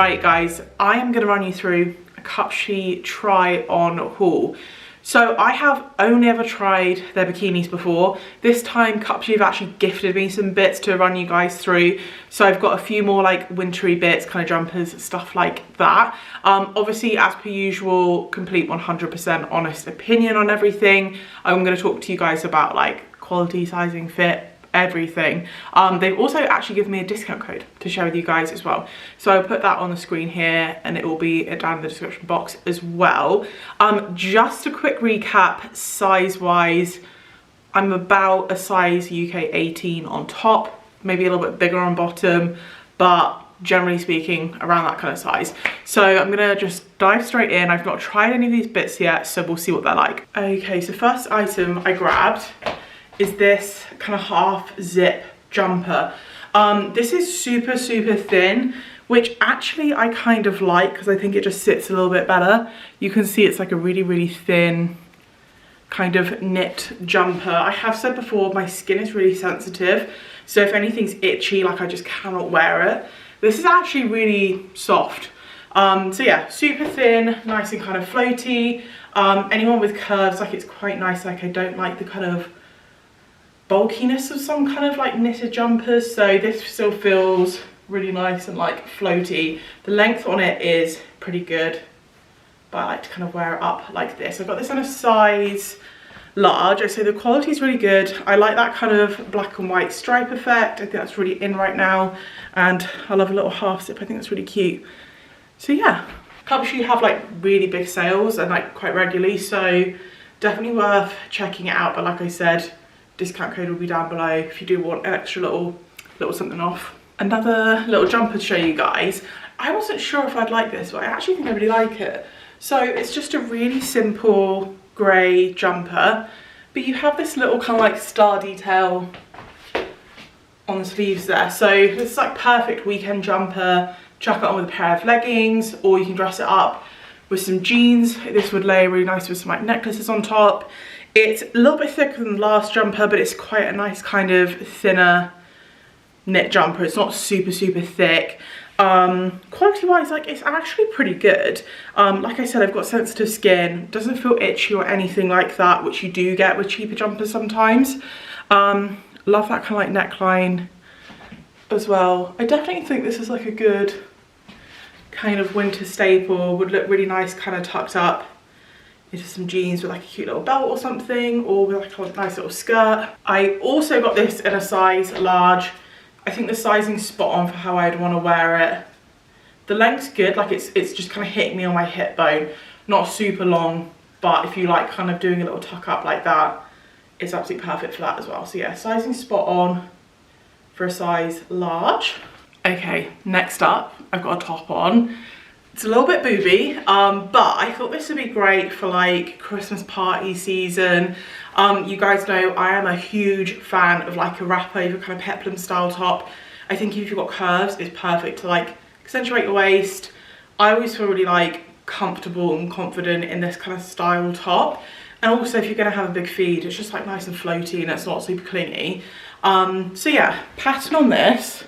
Right guys, I am going to run you through a Cupshe try on haul. So I have only ever tried their bikinis before. This time Cupshe have actually gifted me some bits to run you guys through. So I've got a few more like wintry bits, kind of jumpers, stuff like that. Obviously, as per usual, complete 100% honest opinion on everything. I'm going to talk to you guys about like quality, sizing, fit, everything. They've also actually given me a discount code to share with you guys as well, so I'll put that on the screen here and it will be down in the description box as well. Just a quick recap, size wise, I'm about a size UK 18 on top, maybe a little bit bigger on bottom, but generally speaking around that kind of size. So I'm gonna just dive straight in. I've not tried any of these bits yet, so we'll see what they're like. Okay, so first item I grabbed is this kind of half zip jumper. This is super thin, which actually I kind of like because I think it just sits a little bit better. You can see it's like a really thin kind of knit jumper. I have said before, my skin is really sensitive, so if anything's itchy, like I just cannot wear it. This is actually really soft. So yeah, super thin, nice and kind of floaty. Anyone with curves, like it's quite nice. Like I don't like the kind of bulkiness of some kind of like knitted jumpers, so this still feels really nice and like floaty. The length on it is pretty good, but I like to kind of wear it up like this. I've got this in a size large. I say the quality is really good. I like that kind of black and white stripe effect. I think that's really in right now, and I love a little half zip. I think that's really cute. So yeah, Cupshe have like really big sales and like quite regularly, so definitely worth checking it out. But like I said, discount code will be down below if you do want an extra little something off. Another little jumper to show you guys. I wasn't sure if I'd like this, but I actually think I really like it. So it's just a really simple grey jumper, but you have this little kind of like star detail on the sleeves there. So this is like perfect weekend jumper. Chuck it on with a pair of leggings, or you can dress it up with some jeans. This would lay really nice with some like necklaces on top. It's a little bit thicker than the last jumper, but it's quite a nice kind of thinner knit jumper. It's not super thick. Quality wise, like it's actually pretty good. Like I said, I've got sensitive skin, doesn't feel itchy or anything like that, which you do get with cheaper jumpers sometimes. Love that kind of like neckline as well. I definitely think this is like a good kind of winter staple. Would look really nice kind of tucked up into some jeans with like a cute little belt or something, or with like a nice little skirt. I also got this in a size large. I think the sizing's spot on for how I'd want to wear it. The length's good, like it's just kind of hitting me on my hip bone. Not super long, but if you like kind of doing a little tuck up like that, it's absolutely perfect for that as well. So yeah, sizing spot on for a size large. Okay, next up, I've got a top on. It's a little bit booby, but I thought this would be great for like Christmas party season. You guys know I am a huge fan of like a wrap over kind of peplum style top. I think if you've got curves, it's perfect to like accentuate your waist. I always feel really like comfortable and confident in this kind of style top. And also if you're gonna have a big feed, it's just like nice and floaty and it's not super clingy. So yeah, pattern on this,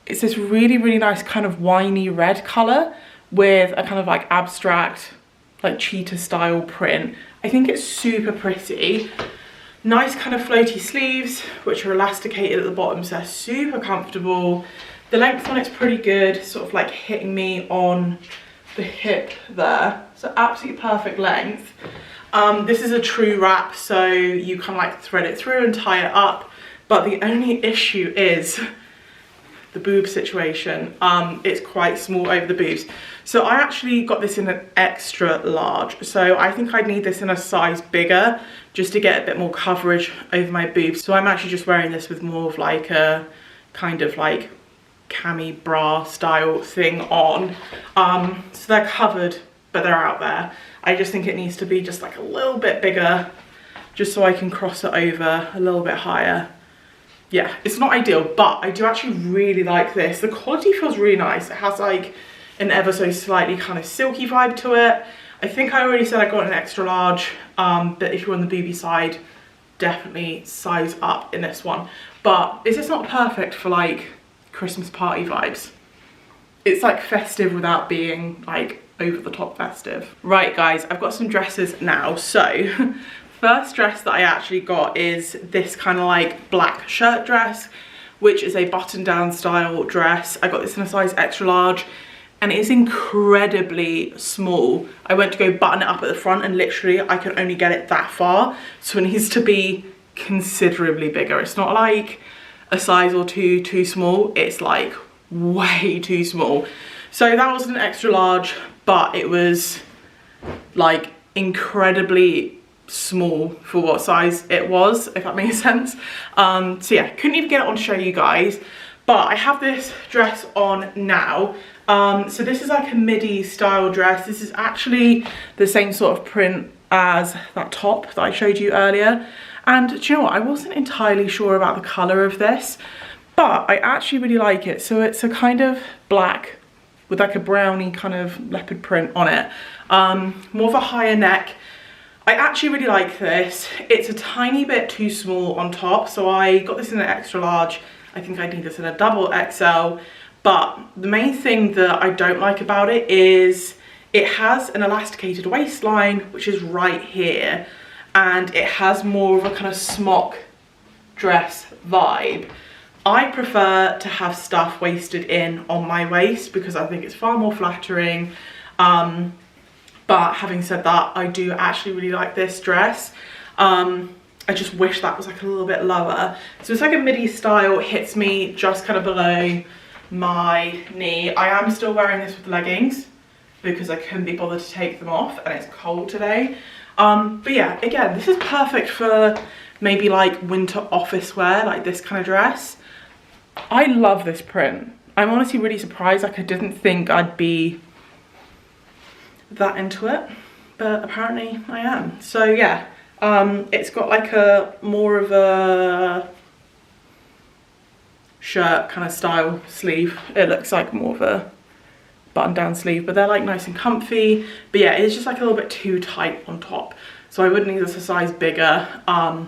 it's this really nice kind of winey red color with a kind of like abstract like cheetah style print. I think it's super pretty. Nice kind of floaty sleeves, which are elasticated at the bottom, so they're super comfortable. The length on it's pretty good, sort of like hitting me on the hip there. So absolutely perfect length. This is a true wrap, so you kind of like thread it through and tie it up. But the only issue is the boob situation. It's quite small over the boobs. So I actually got this in an extra large. So I think I'd need this in a size bigger just to get a bit more coverage over my boobs. So I'm actually just wearing this with more of like a kind of like cami bra style thing on. So they're covered, but they're out there. I just think it needs to be just like a little bit bigger, just so I can cross it over a little bit higher. Yeah, it's not ideal, but I do actually really like this. The quality feels really nice. It has like an ever so slightly kind of silky vibe to it. I think I already said I got an extra large, but if you're on the booby side, definitely size up in this one. But is this not perfect for like Christmas party vibes? it's like festive without being like over the top festive. Right guys, I've got some dresses now. So first dress that I actually got is this kind of like black shirt dress, which is a button down style dress. I got this in a size extra large and it is incredibly small. I went to go button it up at the front and literally I could only get it that far. So it needs to be considerably bigger. It's not like a size or two too small, it's like way too small. So that was an extra large, but it was like incredibly small for what size it was, if that makes sense. So yeah, couldn't even get it on to show you guys, but I have this dress on now. So this is like a midi style dress. This is actually the same sort of print as that top that I showed you earlier. And do you know what, I wasn't entirely sure about the colour of this, but I actually really like it. So it's a kind of black with like a browny kind of leopard print on it. More of a higher neck. I actually really like this. It's a tiny bit too small on top, so I got this in an extra large. I think I need this in a double XL. But the main thing that I don't like about it is it has an elasticated waistline, which is right here. And it has more of a kind of smock dress vibe. I prefer to have stuff waisted in on my waist because I think it's far more flattering. But having said that, I do actually really like this dress. I just wish that was like a little bit lower. So it's like a midi style, it hits me just kind of below my knee. I am still wearing this with leggings because I couldn't be bothered to take them off and it's cold today. But yeah, again, this is perfect for maybe like winter office wear, like this kind of dress. I love this print. I'm honestly really surprised, like I didn't think I'd be that into it, but apparently I am. So yeah, it's got like a more of a shirt kind of style sleeve. It looks like more of a button down sleeve, but they're like nice and comfy. But yeah, it's just like a little bit too tight on top, so I would need this a size bigger. But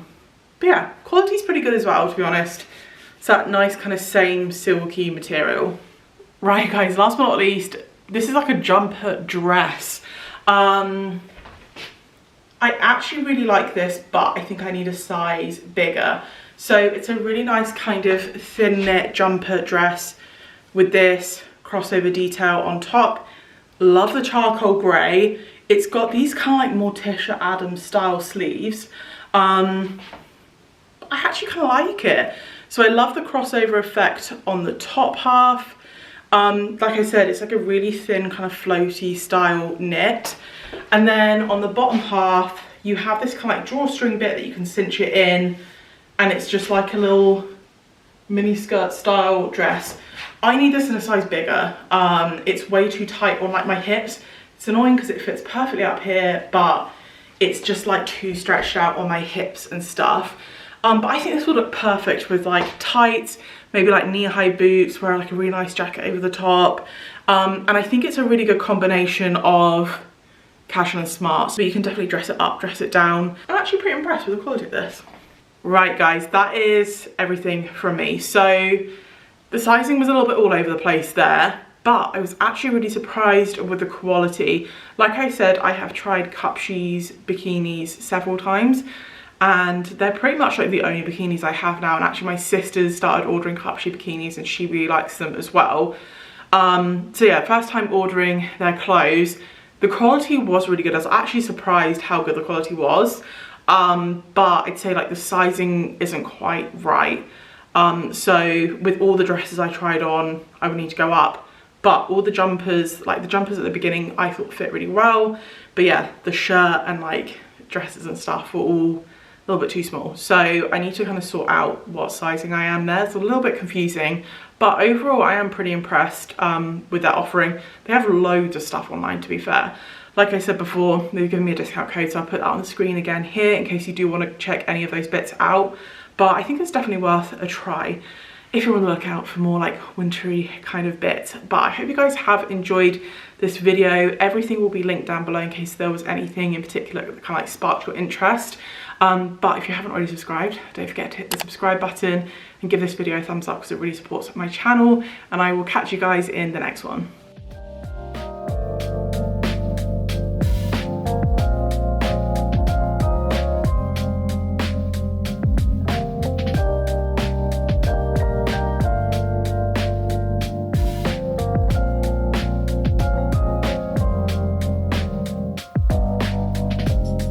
yeah, quality's pretty good as well, to be honest. It's that nice kind of same silky material. Right guys, last but not least, this is like a jumper dress. I actually really like this, but I think I need a size bigger. So it's a really nice kind of thin knit jumper dress with this crossover detail on top. Love the charcoal grey. It's got these kind of like Morticia Adams style sleeves. I actually kind of like it. So I love the crossover effect on the top half. Like I said, it's like a really thin kind of floaty style knit. And then on the bottom half, you have this kind of like drawstring bit that you can cinch it in. And it's just like a little mini skirt style dress. I need this in a size bigger. It's way too tight on like my hips. It's annoying because it fits perfectly up here, but it's just like too stretched out on my hips and stuff. But I think this would look perfect with like tights, maybe like knee-high boots, wear like a really nice jacket over the top. And I think it's a really good combination of casual and smart. So you can definitely dress it up, dress it down. I'm actually pretty impressed with the quality of this. Right guys, that is everything from me. So the sizing was a little bit all over the place there, but I was actually really surprised with the quality. Like I said, I have tried Cupshe's bikinis several times, and they're pretty much like the only bikinis I have now. And actually my sister's started ordering Cupshe bikinis and she really likes them as well. So yeah, first time ordering their clothes. The quality was really good. I was actually surprised how good the quality was. But I'd say like the sizing isn't quite right. So with all the dresses I tried on, I would need to go up. But all the jumpers, like the jumpers at the beginning, I thought fit really well. But yeah, the shirt and like dresses and stuff were all a little bit too small. So I need to kind of sort out what sizing I am there. It's a little bit confusing, but overall I am pretty impressed with that offering. They have loads of stuff online, to be fair. Like I said before, they've given me a discount code, so I'll put that on the screen again here in case you do want to check any of those bits out. But I think it's definitely worth a try if you're on the lookout for more like wintry kind of bits. But I hope you guys have enjoyed this video. Everything will be linked down below in case there was anything in particular that kind of like sparked your interest. But if you haven't already subscribed, don't forget to hit the subscribe button and give this video a thumbs up because it really supports my channel, and I will catch you guys in the next one.